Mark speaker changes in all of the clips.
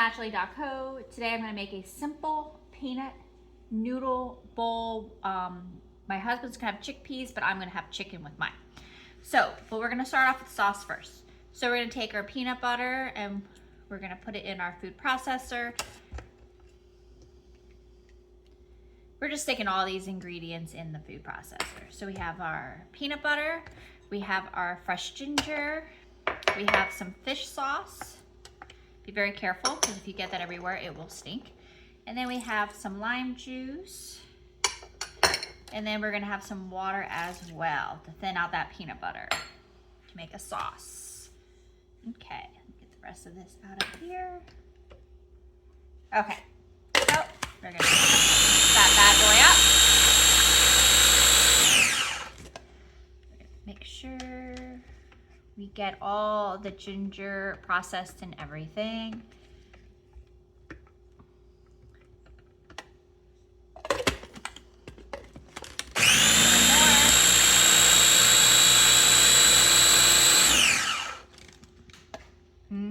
Speaker 1: naturally.co. Today I'm going to make a simple peanut noodle bowl. My husband's going to have chickpeas, but I'm going to have chicken with mine. But we're going to start off with sauce first. So we're going to take our peanut butter and we're going to put it in our food processor. We're just sticking all these ingredients in the food processor. So we have our peanut butter, we have our fresh ginger, we have some fish sauce. Be very careful because if you get that everywhere, it will stink. And then we have some lime juice. And then we're gonna have some water as well to thin out that peanut butter to make a sauce. Okay, get the rest of this out of here. Okay, so we're gonna mix that bad boy up. Make sure we get all the ginger processed and everything.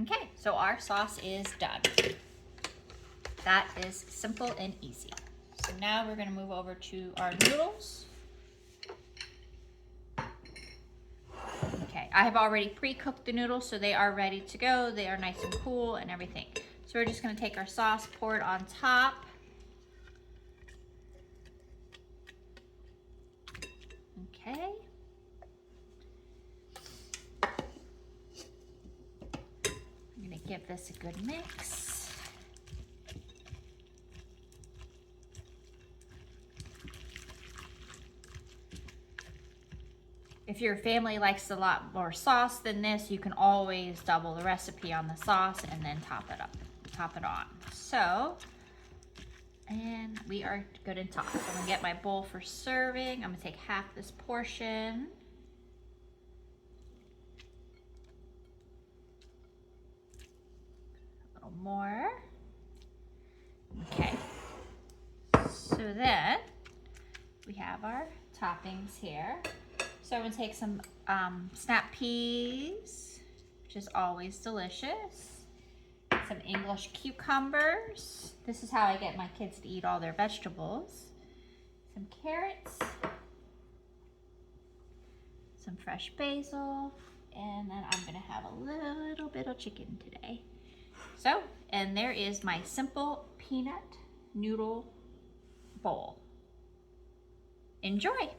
Speaker 1: Okay, so our sauce is done. That is simple and easy. So now we're gonna move over to our noodles. Okay, I have already pre-cooked the noodles, so they are ready to go. They are nice and cool and everything. So we're just gonna take our sauce, pour it on top. Okay. I'm gonna give this a good mix. If your family likes a lot more sauce than this, you can always double the recipe on the sauce and then top it on. So, and we are good and top. So I'm gonna get my bowl for serving. I'm gonna take half this portion. A little more. Okay. So then we have our toppings here. So I'm gonna take some snap peas, which is always delicious. Some English cucumbers. This is how I get my kids to eat all their vegetables. Some carrots. Some fresh basil. And then I'm gonna have a little bit of chicken today. So, and there is my simple peanut noodle bowl. Enjoy.